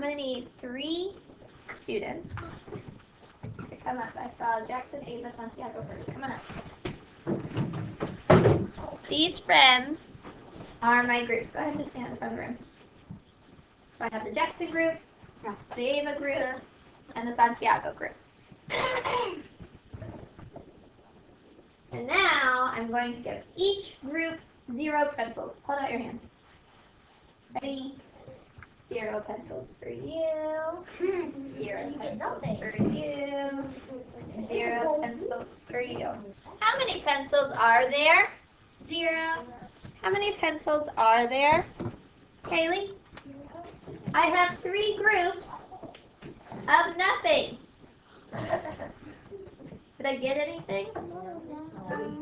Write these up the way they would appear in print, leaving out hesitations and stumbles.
going to need 3 students to come up. I saw Jackson, Ava, Santiago first. Come on up. These friends are my groups. Go ahead and just stand in the front of the room. So I have the Jackson group, the Ava group, and the Santiago group. And now I'm going to give each group 0 pencils. Hold out your hand. Ready? 0 pencils for you. 0 pencils for you. 0 pencils for you. How many pencils are there? 0. How many pencils are there? Kaylee? I have 3 groups of nothing. Did I get anything?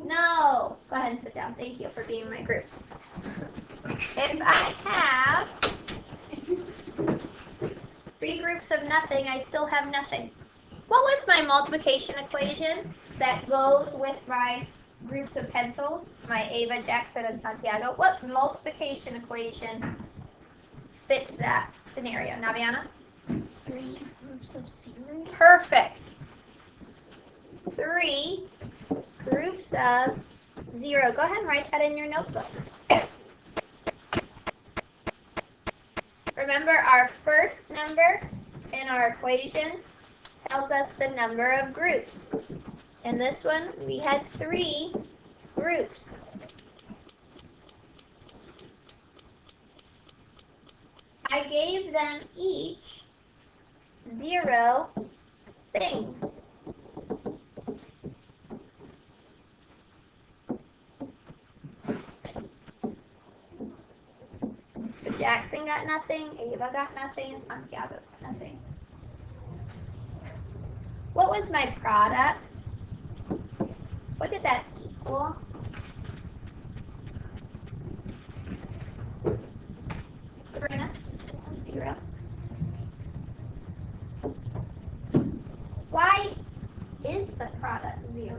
No. Go ahead and sit down. Thank you for being my groups. If I have 3 groups of nothing, I still have nothing. What was my multiplication equation that goes with my groups of pencils, my Ava, Jackson, and Santiago? What multiplication equation fits that scenario? Naviana? 3 groups of 0. Perfect. 3 groups of 0. Go ahead and write that in your notebook. Remember, our first number in our equation tells us the number of groups. In this one, we had 3 groups. I gave them each 0 things. So Jackson got nothing, Ava got nothing, and Santiago got nothing. What was my product? What did that equal? Sabrina? 0. Why is the product 0?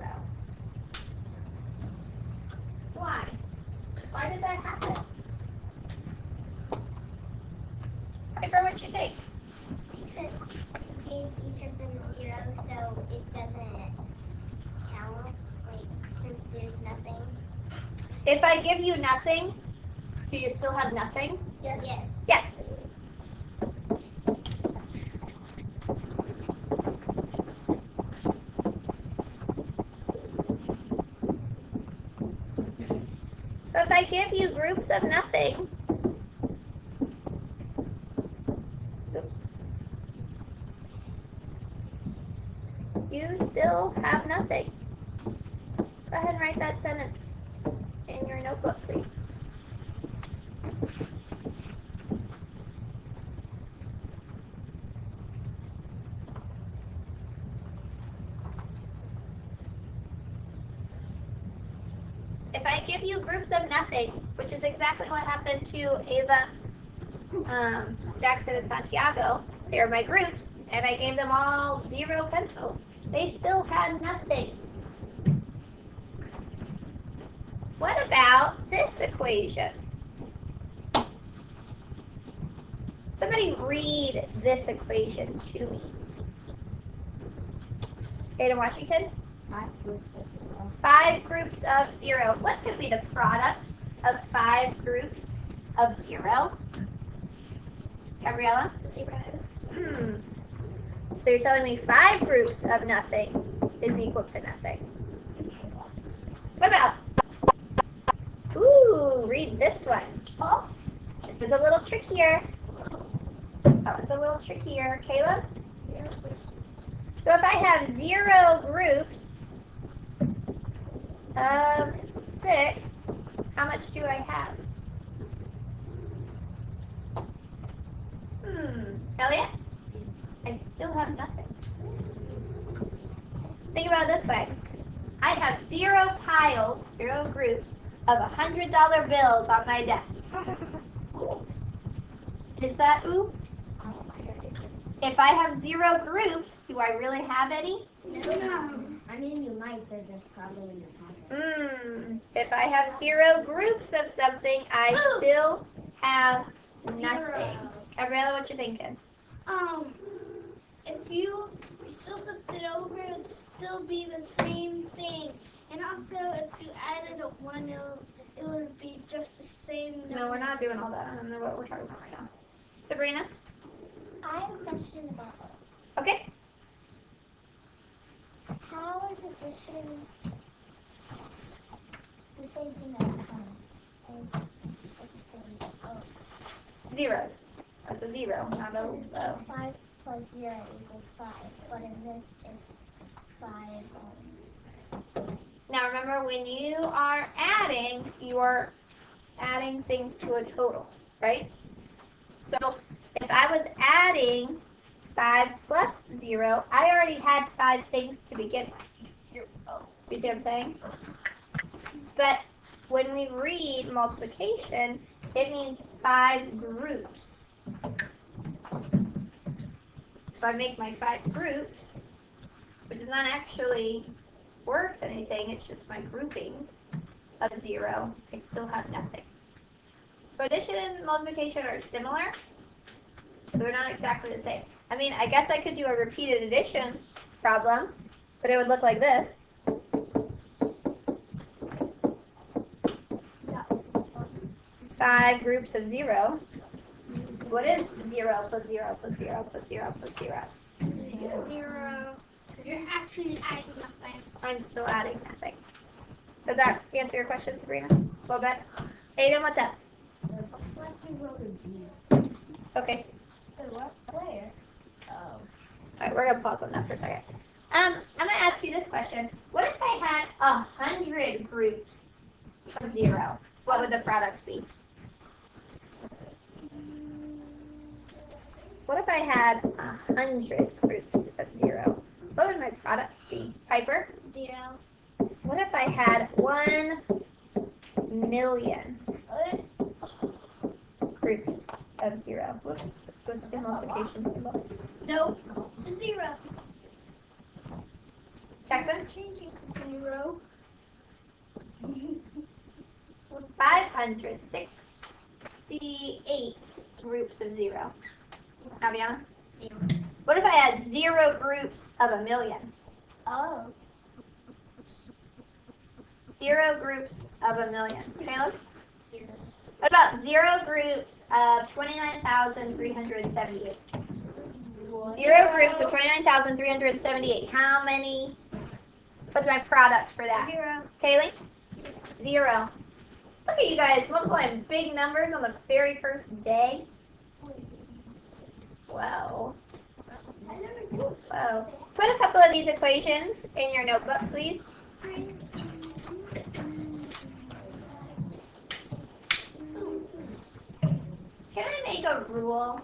Why? Why did that happen? Piper, what you think? Because I gave each of them 0, so it doesn't count, like, since there's nothing. If I give you nothing, do you still have nothing? Yes. Yes. So if I give you groups of nothing, oops, you still have nothing. Go ahead and write that sentence in your notebook, please. If I give you groups of nothing, which is exactly what happened to Ava, Jackson, and Santiago, they were my groups, and I gave them all 0 pencils. They still had nothing. What about this equation? Somebody read this equation to me. Ada Washington? 5 groups of 0. What could be the product of 5 groups of 0? Gabriella? 0. So you're telling me 5 groups of nothing is equal to nothing. What about? Ooh, read this one. Oh, this is a little trickier. That one's a little trickier. Caleb? So if I have 0 groups of 6, how much do I have? Elliot? I still have nothing. Think about it this way. I have 0 piles, 0 groups of $100 bills on my desk. Is that ooh? If I have 0 groups, do I really have any? No. I mean, you might, because it's probably in your pocket. If I have 0 groups of something, I still have nothing. Gabriella, what you thinking? if you still flipped it over, it would still be the same thing. And also, if you added a 1, it would be just the same number. No, we're not doing all that. I don't know what we're talking about right now. Sabrina? I have a question about this. Okay. How is addition the same thing as times? Zeros. That's a 0, not a O. 5 plus 0 equals 5, but in this it's 5. Now remember, when you are adding things to a total, right? So if I was adding 5 plus 0, I already had 5 things to begin with. You see what I'm saying? But when we read multiplication, it means 5 groups. So I make my 5 groups, which is not actually worth anything, it's just my groupings of 0. I still have nothing. So addition and multiplication are similar, but they're not exactly the same. I mean, I guess I could do a repeated addition problem, but it would look like this. No. 5 groups of 0. What is 0 plus 0 plus 0 plus 0 plus 0? 0. You're actually adding nothing. I'm still adding nothing. Does that answer your question, Sabrina? A little bit? Aiden, what's up? Okay. What? Where? All right, we're gonna pause on that for a second. I'm gonna ask you this question. What if I had 100 groups of 0? What would the product be? What if I had 100 groups of 0? What would my product be? Piper? 0. What if I had 1 million groups of 0? Whoops, it's supposed to be a multiplication symbol. Nope. 0. Jackson? Changing to 0. 568 groups of 0. Aviana? 0. What if I had 0 groups of 1,000,000? Oh. 0 groups of 1,000,000. Caleb? 0. What about 0 groups of 29,378? 0 groups of 29,378. How many? What's my product for that? 0. Kaylee? 0. Look at you guys multiplying big numbers on the very first day. Whoa. Whoa. Put a couple of these equations in your notebook, please. Can I make a rule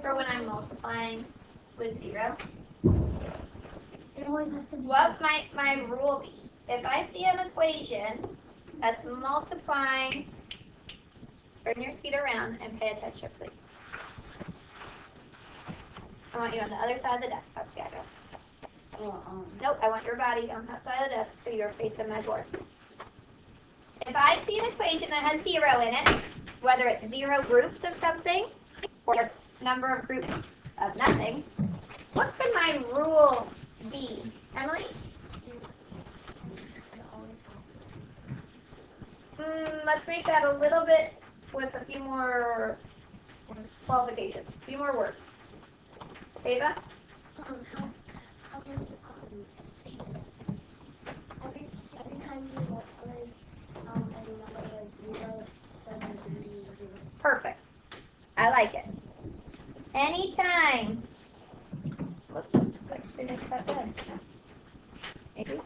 for when I'm multiplying with 0? What might my rule be? If I see an equation that's multiplying, turn your seat around and pay attention, please. I want you on the other side of the desk. That's the address. Nope, I want your body on that side of the desk so you're facing my board. If I see an equation that has 0 in it, whether it's 0 groups of something or a number of groups of nothing, what could my rule be? Emily? Let's make that a little bit with a few more qualifications, a few more words. Ava? Every time you multiply a number with 0, so it would be 0. Perfect. I like it. Anytime. Whoops, it's actually makes that good. Maybe.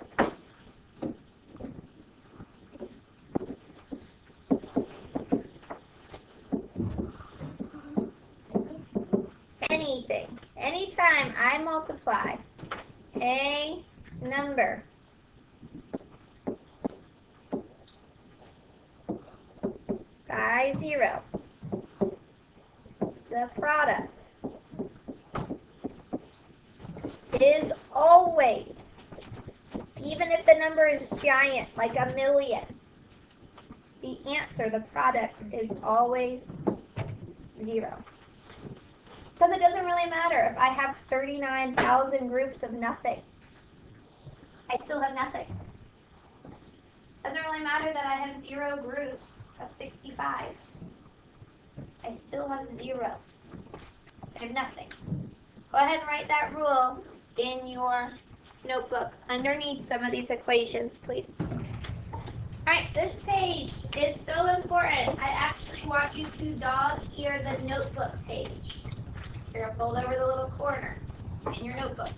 Anything. Anytime I multiply a number by 0, the product is always, even if the number is giant, like 1,000,000, the answer, the product, is always 0. Because it doesn't really matter. If I have 39,000 groups of nothing, I still have nothing. Doesn't really matter that I have 0 groups of 65. I still have 0. I have nothing. Go ahead and write that rule in your notebook underneath some of these equations, please. Alright, this page is so important. I actually want you to dog-ear the notebook page. You're going to fold over the little corner in your notebook.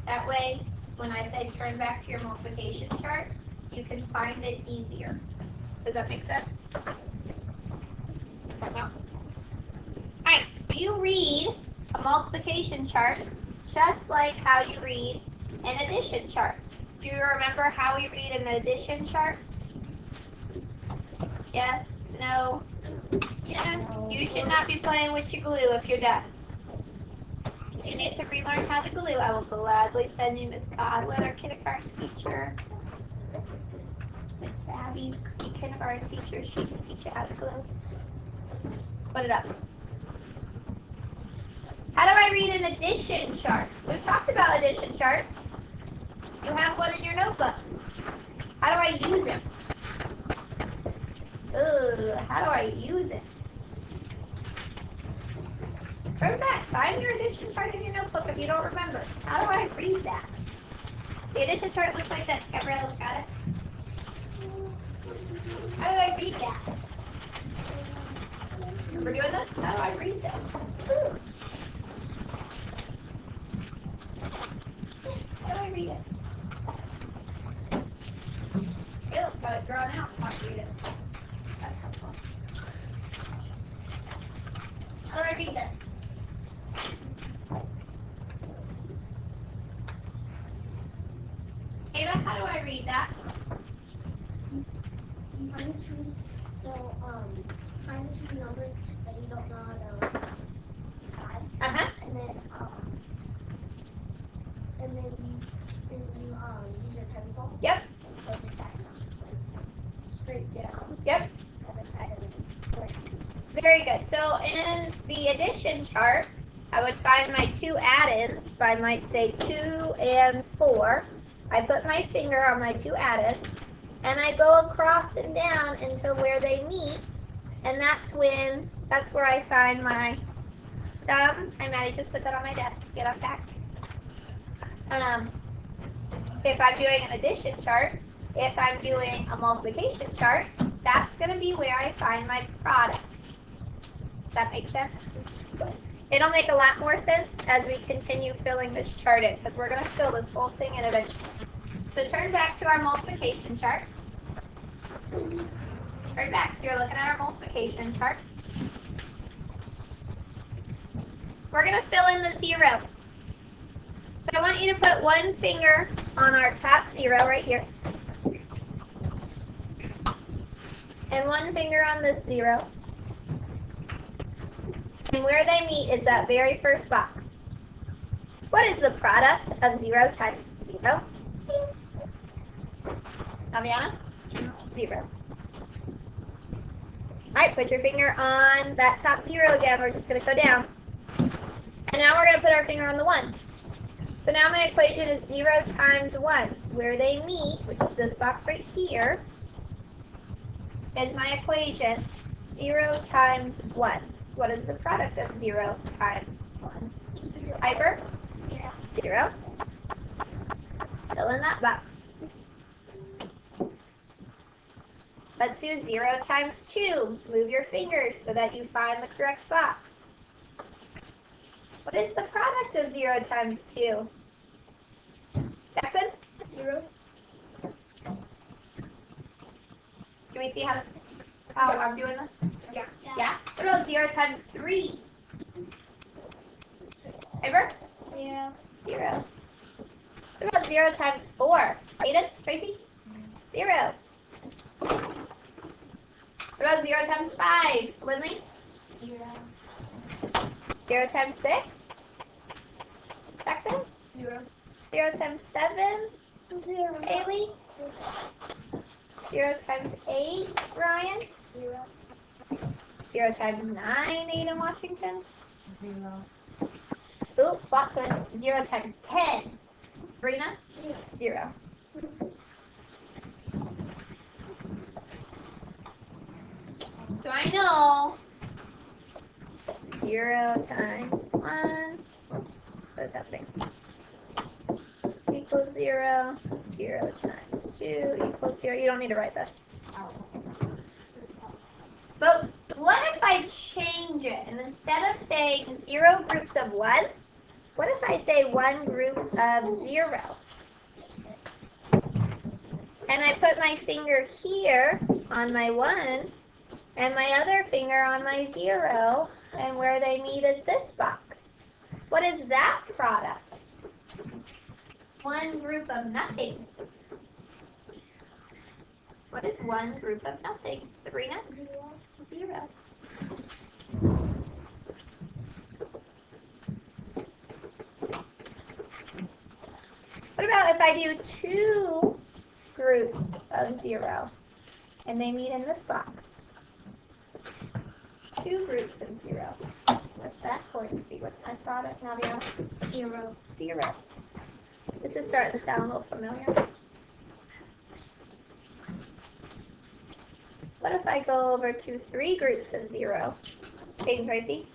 That way, when I say turn back to your multiplication chart, you can find it easier. Does that make sense? No. Alright, you read a multiplication chart just like how you read an addition chart. Do you remember how we read an addition chart? Yes? No? Yes? You should not be playing with your glue if you're deaf. If you need to relearn how to glue, I will gladly send you Miss Godwin, our kindergarten teacher. Miss Abby's kindergarten teacher. She can teach you how to glue. Put it up. How do I read an addition chart? We've talked about addition charts. You have one in your notebook. How do I use it? How do I use it? Turn back. Find your addition chart in your notebook if you don't remember. How do I read that? The addition chart looks like this. Gabriella, look at it. How do I read that? Remember doing this? How do I read this? How do I read it? It's got it drawn out. How do I read it? How do I read this? Ava, how do I read that? Find the two numbers that you don't know how to add. And then you use your pencil. Yep. Go to that straight down. Yep. Other side of the board. Very good. So in the addition chart, I would find my two add-ins. I might say 2 and 4. I put my finger on my two add-ins, and I go across and down until where they meet, and that's where I find my sum. Hi, Maddie, just put that on my desk. Get unpacked. If I'm doing an addition chart, if I'm doing a multiplication chart, that's going to be where I find my product. Does that make sense? Good. It'll make a lot more sense as we continue filling this chart in, because we're going to fill this whole thing in eventually. So turn back to our multiplication chart. Turn back, so you're looking at our multiplication chart. We're going to fill in the zeros. So I want you to put one finger on our top 0 right here. And one finger on this 0. And where they meet is that very first box. What is the product of 0 times 0? Aviana? 0. Alright, put your finger on that top 0 again. We're just going to go down. And now we're going to put our finger on the 1. So now my equation is 0 times 1. Where they meet, which is this box right here, is my equation 0 times 1. What is the product of 0 times 1? Piper? 0. Let's fill in that box. Let's do 0 times 2. Move your fingers so that you find the correct box. What is the product of 0 times 2? Jackson? 0. Can we see how I'm doing this? Yeah. Yeah? What about 0 times 3? Ever? Yeah. 0. What about 0 times 4? Aiden? Tracy? 0. What about 0 times 5? Lindley? 0. 0 times 6? Jackson? 0. 0 times 7? 0. Haley? 0 times 8? Ryan? 0. 0 times 9? Aiden Washington? 0. Ooh, plot twist. 0 times 10. Sabrina? 0. So I know 0 times 1. Oops, what is happening? Equals 0. 0 times 2 equals 0. You don't need to write this. But what if I change it? And instead of saying 0 groups of 1, what if I say 1 group of 0? And I put my finger here on my 1 and my other finger on my 0, and where they meet is this box. What is that product? 1 group of nothing. What is 1 group of nothing? Sabrina? 0. What about if I do 2 groups of 0 and they meet in this box? 2 groups of 0. What's that going to be? What's my product, Nadia? 0. 0. This is starting to sound a little familiar. What if I go over to 3 groups of 0? Aiden Tracy?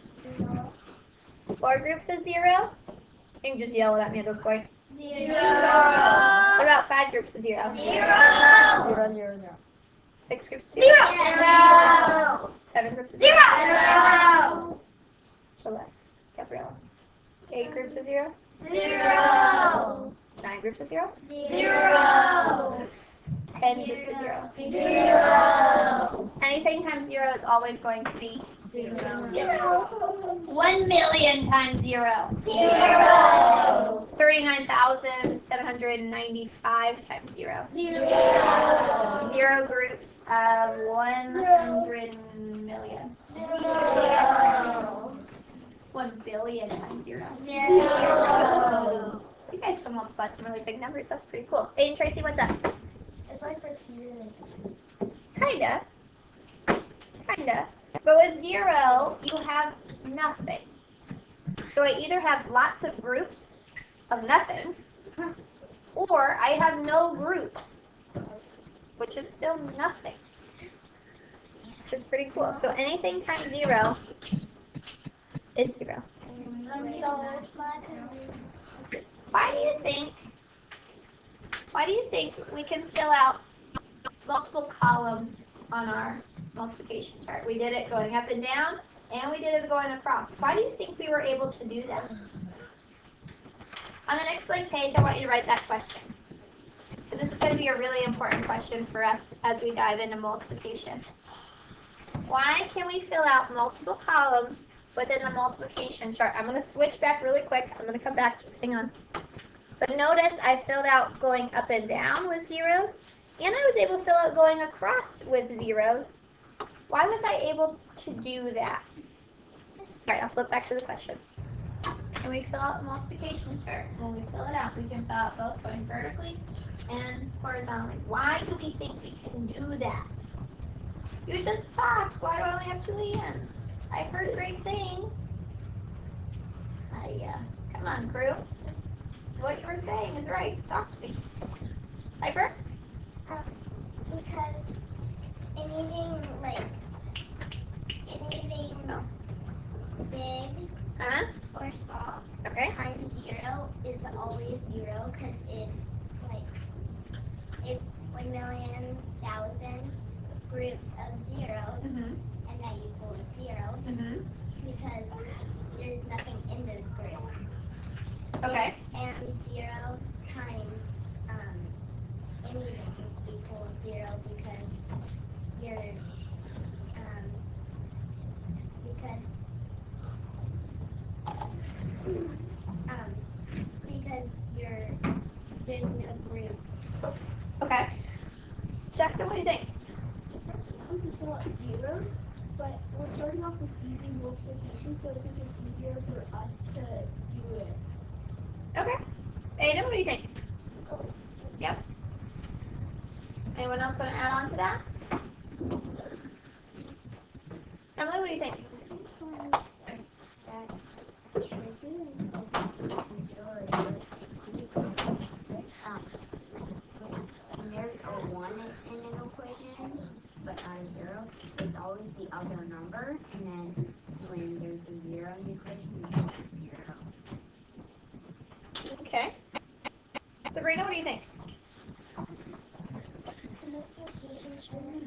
4 groups of 0? You can just yell it at me at this point. 0. What about 5 groups of 0? 0. 6 groups of 0? 0. 7 groups of 0? 0. Relax, Gabriella. 8 groups of 0? 0. 9 groups of 0? 0. 10 groups of 0? 0. Anything times 0 is always going to be 0. 1 million times 0. 0. 39,795 times 0. 0. 0 groups of 100 million. 0. 1 billion times 0. 0. You guys can multiply some really big numbers. That's pretty cool. Aiden Tracy, what's up? It's like for pyramid. Kinda. Kinda. But with 0, you have nothing. So I either have lots of groups of nothing, or I have no groups, which is still nothing. Which is pretty cool. So anything times 0 is 0. Why do you think we can fill out multiple columns on our multiplication chart? We did it going up and down, and we did it going across. Why do you think we were able to do that? On the next blank page, I want you to write that question. This is going to be a really important question for us as we dive into multiplication. Why can we fill out multiple columns within the multiplication chart? I'm going to switch back really quick. I'm going to come back. Just hang on. But notice I filled out going up and down with zeros, and I was able to fill out going across with zeros. Why was I able to do that? All right, I'll flip back to the question. Can we fill out a multiplication chart? When we fill it out, we can fill out both going vertically and horizontally. Why do we think we can do that? You just talked. Why do I only have 2 hands? I heard great things. Come on, crew. What you were saying is right. Talk to me. Piper? Because anything No. big Huh? or small Okay. times 0 is always 0 because it's 1,000,000 groups of zeros, Mm-hmm. and that equals 0 Mm-hmm. because there's nothing in those groups. Okay. And 0 times anything equals 0 because you're there's no groups. Okay. Jackson, what do you think? Some people at 0, but we're starting off with easy multiplication, so I think it's easier for us to do it. Okay. Aiden, what do you think? Yep. Anyone else want to add on to that? Emily, what do you think? other number, and then when there's a zero in the equation, you put a zero. Okay. Sabrina, what do you think? Multiplication shows.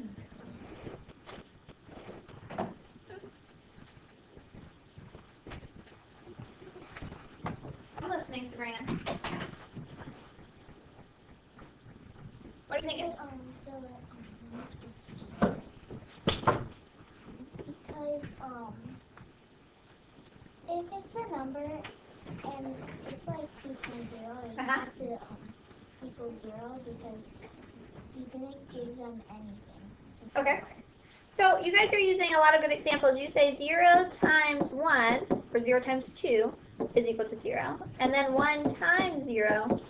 I'm listening, Sabrina. What do you think? Because if it's a number and it's like 2 times 0, it has to equal 0 because you didn't give them anything. Okay. So you guys are using a lot of good examples. You say 0 times 1, or 0 times 2, is equal to 0. And then 1 times 0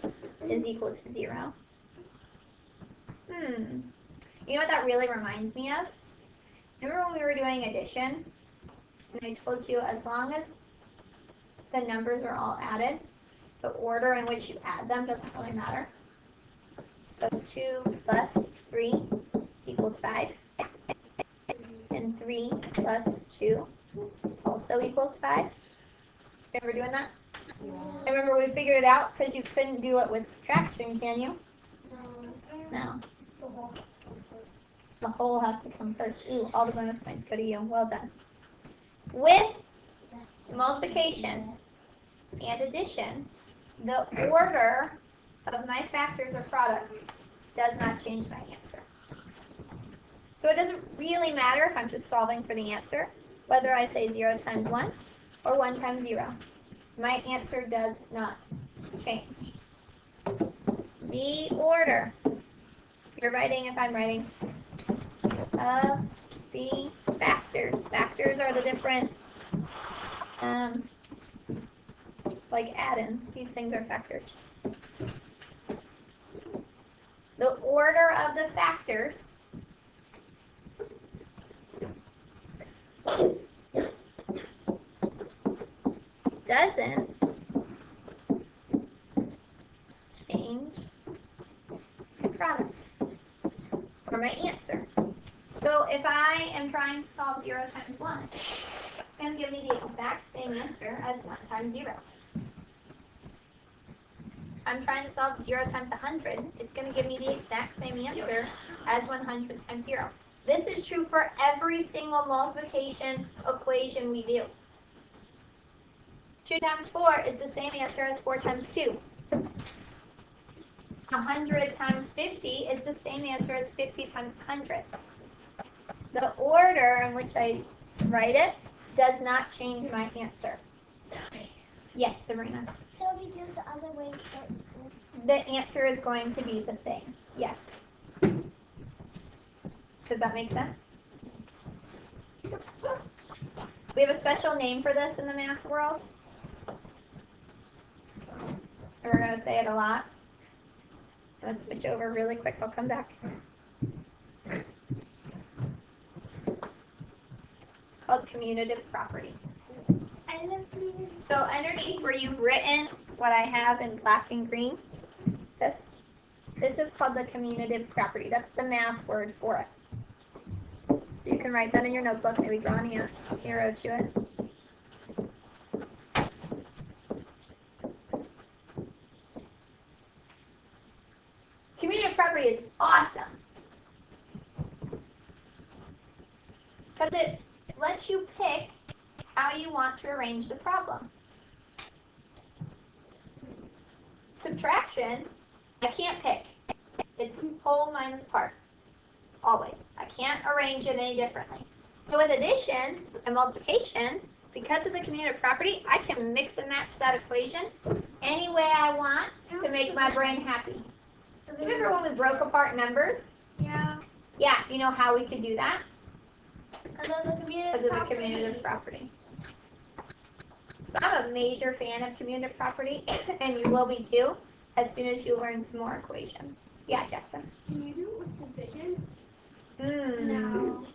is equal to 0. You know what that really reminds me of? Remember when we were doing addition? And I told you as long as the numbers are all added, the order in which you add them doesn't really matter. So 2 plus 3 equals 5. And 3 plus 2 also equals 5. Remember doing that? Yeah. I remember we figured it out because you couldn't do it with subtraction, can you? No. The whole has to come first. Ooh, all the bonus points go to you. Well done. With multiplication and addition, the order of my factors or products does not change my answer. So it doesn't really matter if I'm just solving for the answer, whether I say 0 times 1 or 1 times 0. My answer does not change. The order, you're writing if I'm writing, of the factors. Factors are the different, like add-ins. These things are factors. The order of the factors doesn't change my product or my answer. So if I am trying to solve 0 times 1, it's going to give me the exact same answer as 1 times 0. I'm trying to solve 0 times 100, it's going to give me the exact same answer as 100 times 0. This is true for every single multiplication equation we do. 2 times 4 is the same answer as 4 times 2. 100 times 50 is the same answer as 50 times 100. The order in which I write it does not change my answer. Yes, Sabrina? So if you do it the other way, it's still equals. The answer is going to be the same. Yes. Does that make sense? We have a special name for this in the math world. And we're going to say it a lot. I'm going to switch over really quick. I'll come back. It's called commutative property. I love commutative. So underneath where you've written what I have in black and green, this is called the commutative property. That's the math word for it. So you can write that in your notebook, maybe draw an arrow to it. Commutative property is awesome because it lets you pick how you want to arrange the problem. Subtraction, I can't pick. It's whole minus part. Always. I can't arrange it any differently. So with addition and multiplication, because of the commutative property, I can mix and match that equation any way I want to make my brain happy. Remember when we broke apart numbers? Yeah. Yeah, you know how we could do that? Because of the Commutative property. So I'm a major fan of commutative property, and you will be too, as soon as you learn some more equations. Yeah, Jackson? Can you do it with division? No.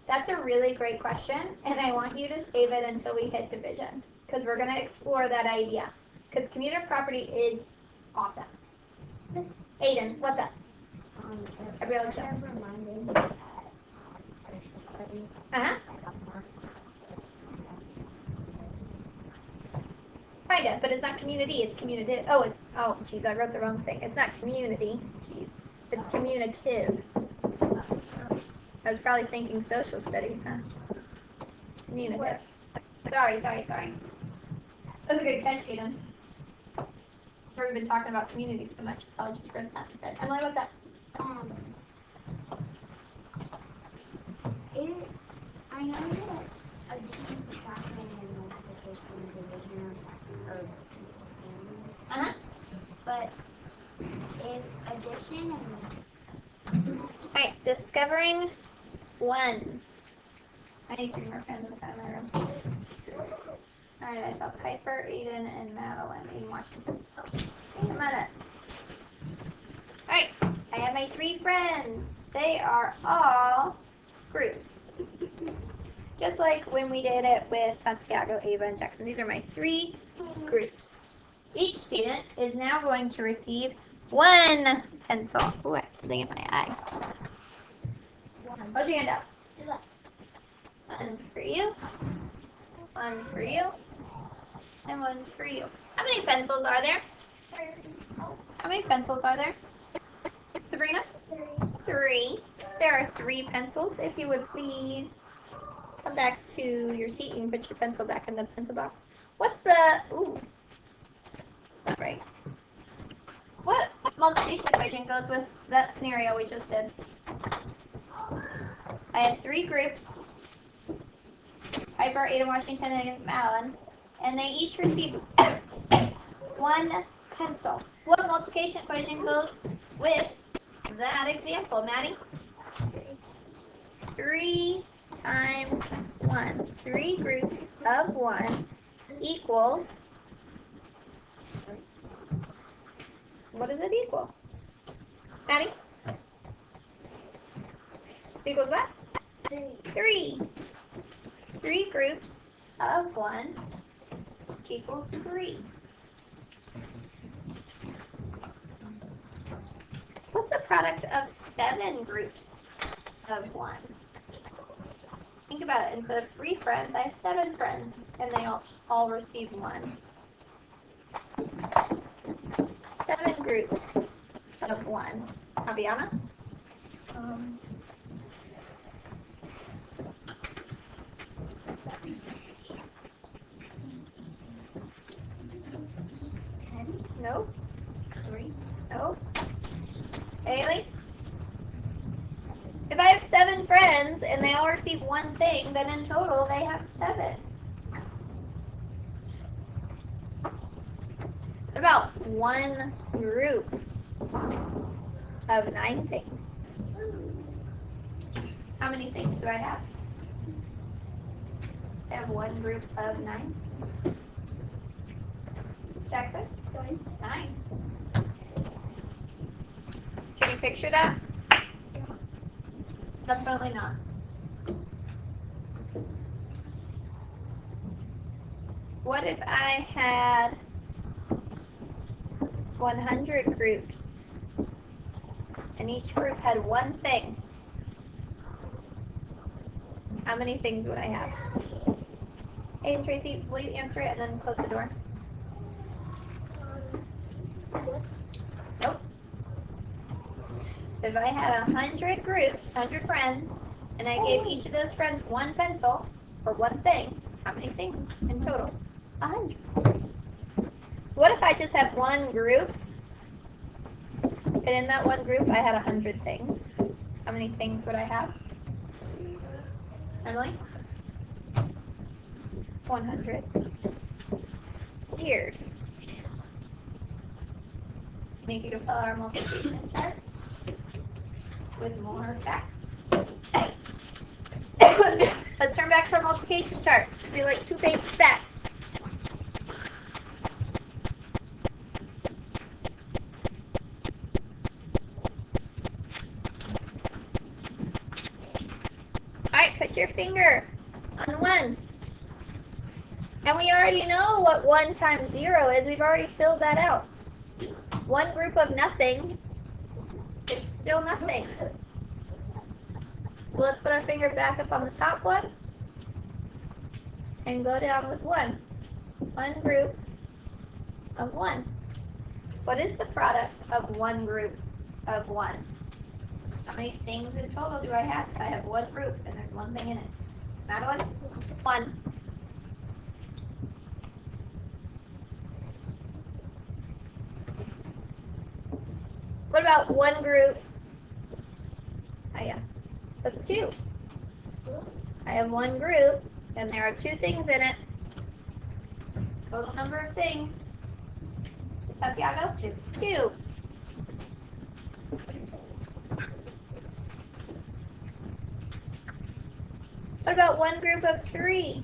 That's a really great question, and I want you to save it until we hit division, because we're going to explore that idea. Because commutative property is awesome. Aiden, what's up? I Gabriella, reminded me that social studies, Uh-huh. yeah, but it's not community, it's communitive. Oh, jeez, I wrote the wrong thing. It's not community, jeez. It's communitive. I was probably thinking social studies, huh? Communitive. Sorry. That was a good catch, Aiden. We've been talking about community so much, I'll just write that instead. Emily, what's that? I know that addition, subtraction, and multiplication and division are families. But if addition and Alright, discovering 1. I need 3 more pens in my room. Alright, I saw Piper, Aiden, and Madeline in Washington. Wait a minute. Alright, I have my 3 friends. They are all groups. Just like when we did it with Santiago, Ava, and Jackson. These are my 3 groups. Each student is now going to receive 1 pencil. Ooh, I have something in my eye. Hold your hand up. 1 for you. 1 for you. And 1 for you. How many pencils are there? How many pencils are there? Sabrina? 3. There are 3 pencils. If you would please come back to your seat. You can put your pencil back in the pencil box. What's the... Ooh. That's not right. What multiplication equation goes with that scenario we just did? I had 3 groups. Piper, Aiden, Washington, and Madeline. And they each received 1 pencil. What multiplication equation goes with that example, Maddie? 3 times 1. 3 groups of 1 equals... What does it equal? Maddie? Equals what? 3. 3 groups of 1 equals 3. What's the product of 7 groups of 1? Think about it. Instead of 3 friends, I have 7 friends, and they all receive 1. 7 groups of 1. Aviana? No. 3. No. Haley? If I have 7 friends and they all receive 1 thing, then in total they have 7. What about 1 group of 9 things? How many things do I have? I have 1 group of 9. Jackson? 9. Can you picture that? Definitely not. What if I had 100 groups and each group had 1 thing? How many things would I have? Hey, and Tracy, will you answer it and then close the door? Nope. If I had 100 groups, 100 friends, and I gave each of those friends 1 pencil or 1 thing, how many things in total? 100. What if I just had 1 group, and in that 1 group I had 100 things? How many things would I have? Emily? 100. Weird. Think you can fill out our multiplication chart with more facts. Let's turn back to our multiplication chart. Should be like 2 pages back. Alright, put your finger on 1. And we already know what 1 times 0 is. We've already filled that out. 1 group of nothing is still nothing. So let's put our finger back up on the top one and go down with 1. 1 group of 1. What is the product of one group of 1? How many things in total do I have? I have one group and there's one thing in it. Madeline? 1. What about one group? Of 2. I have one group and there are 2 things in it. Total number of things. Santiago? 2. What about one group of 3?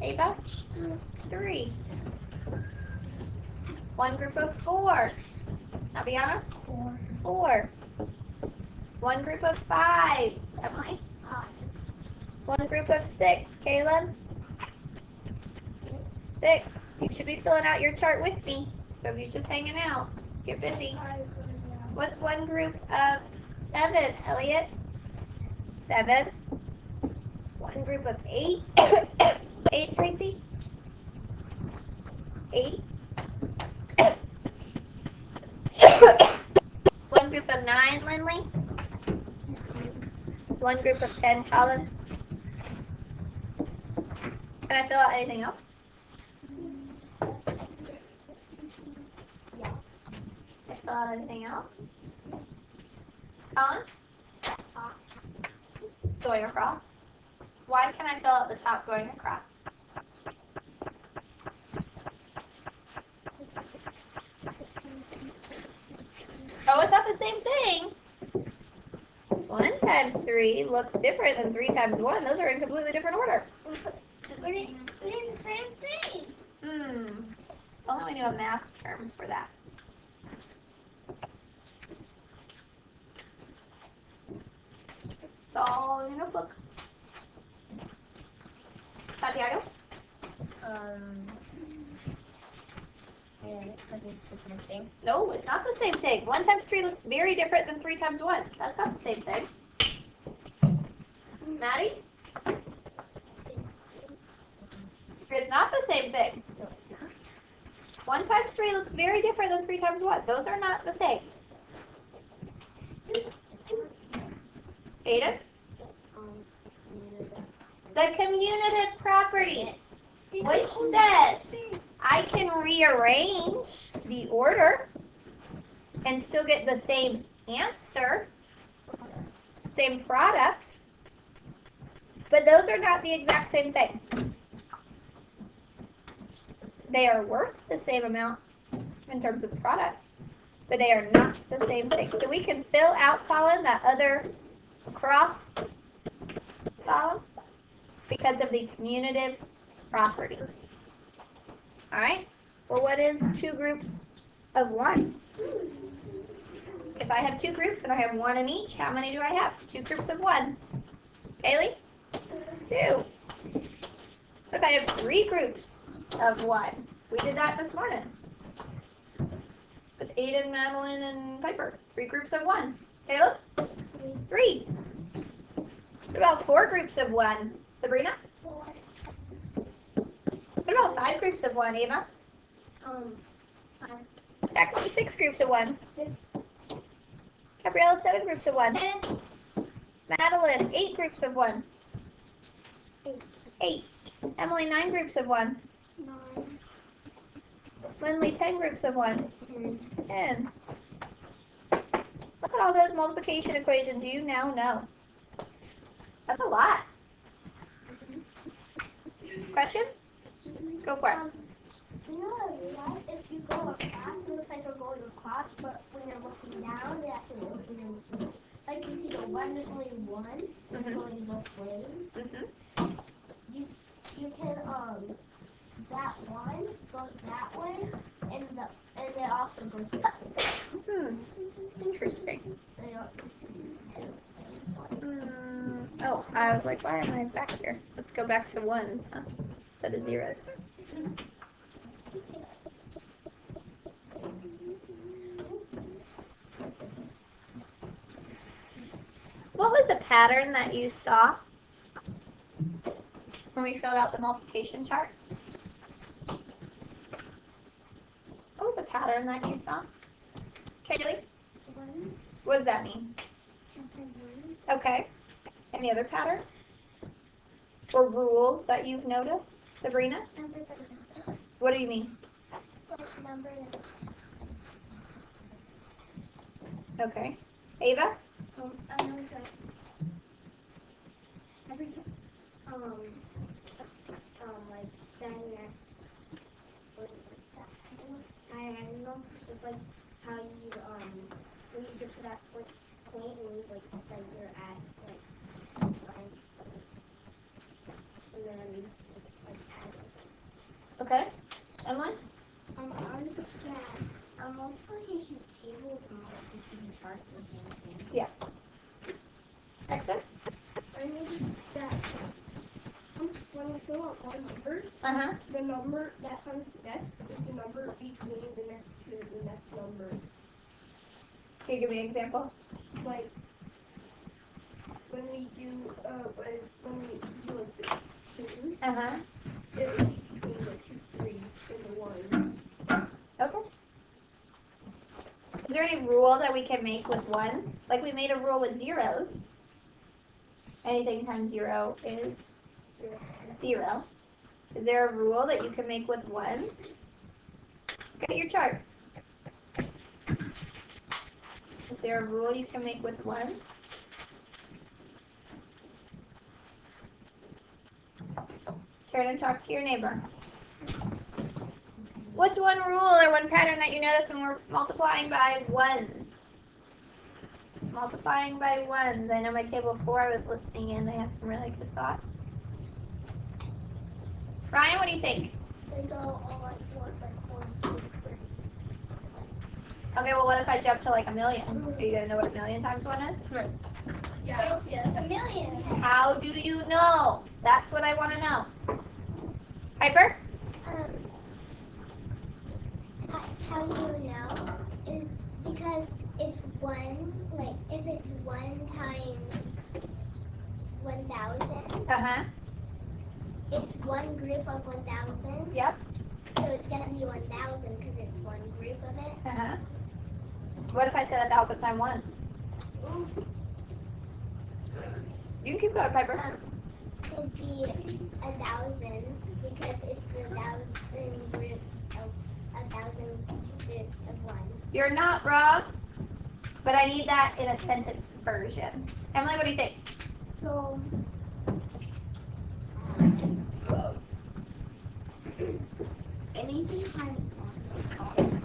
Ava? 3. One group of 4. Naviana? 4. One group of 5. Emily? 5. One group of 6. Caleb? 6. You should be filling out your chart with me. So if you're just hanging out, get busy. What's one group of 7, Elliot? 7. One group of 8. 8, Tracy? 8. One group of 9, Lindley? One group of 10, Colin? Can I fill out anything else? Yes. Can I fill out anything else? Colin? Going across. Why can I fill out the top going across? Oh, it's not the same thing. 1 times 3 looks different than 3 times 1. Those are in completely different order. We're in the same thing. Only we knew a math term for that. It's all in a notebook. Santiago? Yeah, because it's the same thing. No, it's not the same thing. 1 times 3 looks very different than 3 times 1. That's not the same thing. Maddie? It's not the same thing. No, it's not. 1 times 3 looks very different than 3 times 1. Those are not the same. Aiden? The commutative property, which says I can rearrange the order and still get the same answer, same product, but those are not the exact same thing. They are worth the same amount in terms of product, but they are not the same thing. So we can fill out, Colin, that other cross column because of the commutative property. All right? Well, what is 2 groups of 1? If I have 2 groups and I have 1 in each, how many do I have? 2 groups of 1. Kaylee? 2. What if I have 3 groups of 1? We did that this morning with Aiden, Madeline, and Piper. 3 groups of 1. Caleb? 3. What about 4 groups of 1? Sabrina? 4. What about 5 groups of 1, Ava? 5. Jackson, 6 groups of 1. 6. Gabriella, 7 groups of 1. 10. Madeline, 8 groups of 1. 8. 8. Emily, 9 groups of 1. 9. Lindley, 10 groups of 1. 10. 10. Look at all those multiplication equations you now know. That's a lot. Question? Go for it. You know what? If you go across, it looks like you're going across, but when you're looking down, you're actually looking in the middle. Like you see the 1, there's only 1. It's going both ways. You can, that 1 goes that way, and it also goes this way. Interesting. So you don't confuse two. Oh, I was like, why am I back here? Let's go back to 1s, huh? Instead of 0s. What was the pattern that you saw when we filled out the multiplication chart? pattern that you saw? Kaylee, Ones. what does that mean? Ones. Okay. Any other patterns? Or rules that you've noticed? Sabrina, Number that what do you mean? number that Okay. Ava? I know that every time, like diagonal, diagonal, it's like how you, when you get to that first point, it means like that you're at, like, line, and then just like add it. Okay. Emily? I understand. Multiplication tables and multiplication charts the same thing. Yes. Exit? I mean that when we fill out all numbers, Uh-huh. the number that comes next is the number between the next two of the next numbers. Can you give me an example? Like when we do like the twos, Uh-huh. it would be between the two threes and the ones. Okay. Is there any rule that we can make with ones? Like we made a rule with zeros. Anything times 0 is 0. Is there a rule that you can make with ones? Look at your chart. Is there a rule you can make with ones? Turn and talk to your neighbor. What's one rule or one pattern that you notice when we're multiplying by ones? Multiplying by ones. I know my table 4, I was listening in. They had some really good thoughts. Ryan, what do you think? They go all at once, like 1, 2, 3. Okay, well, what if I jump to like a million? Are you going to know what a million times 1 is? Yeah. A million. How do you know? That's what I want to know. Piper? How you know is because it's 1, like if it's 1 times 1,000, Uh-huh. it's one group of 1,000, Yep. so it's going to be 1,000 because it's one group of it. Uh-huh. What if I said 1,000 times 1? You can keep going, Piper. It'd be 1,000 because it's 1,000 groups of 1,000 groups of 1. You're not wrong, but I need that in a sentence version. Emily, what do you think? So Anything times 1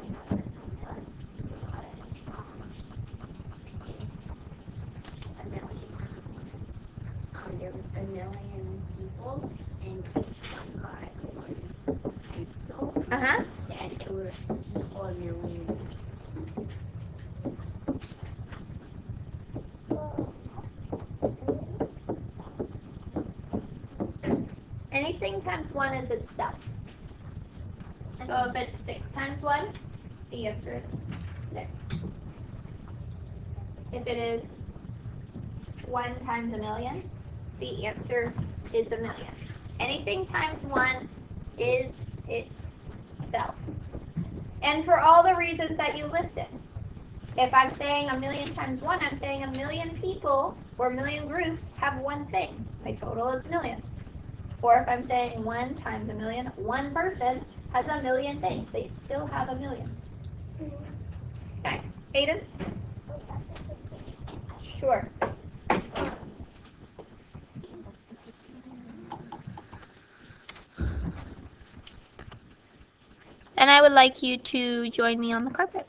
there was a million people and each one got 1 pencil. Uh-huh. And it would equal a million. Anything times 1 is itself. So if it's 6 times 1, the answer is 6. If it is 1 times a million, the answer is a million. Anything times 1 is itself. And for all the reasons that you listed. If I'm saying a million times 1, I'm saying a million people or a million groups have one thing. My total is a million. Or if I'm saying 1 times a million, one person has a million things. They still have a million. Okay. Aiden? Sure. And I would like you to join me on the carpet.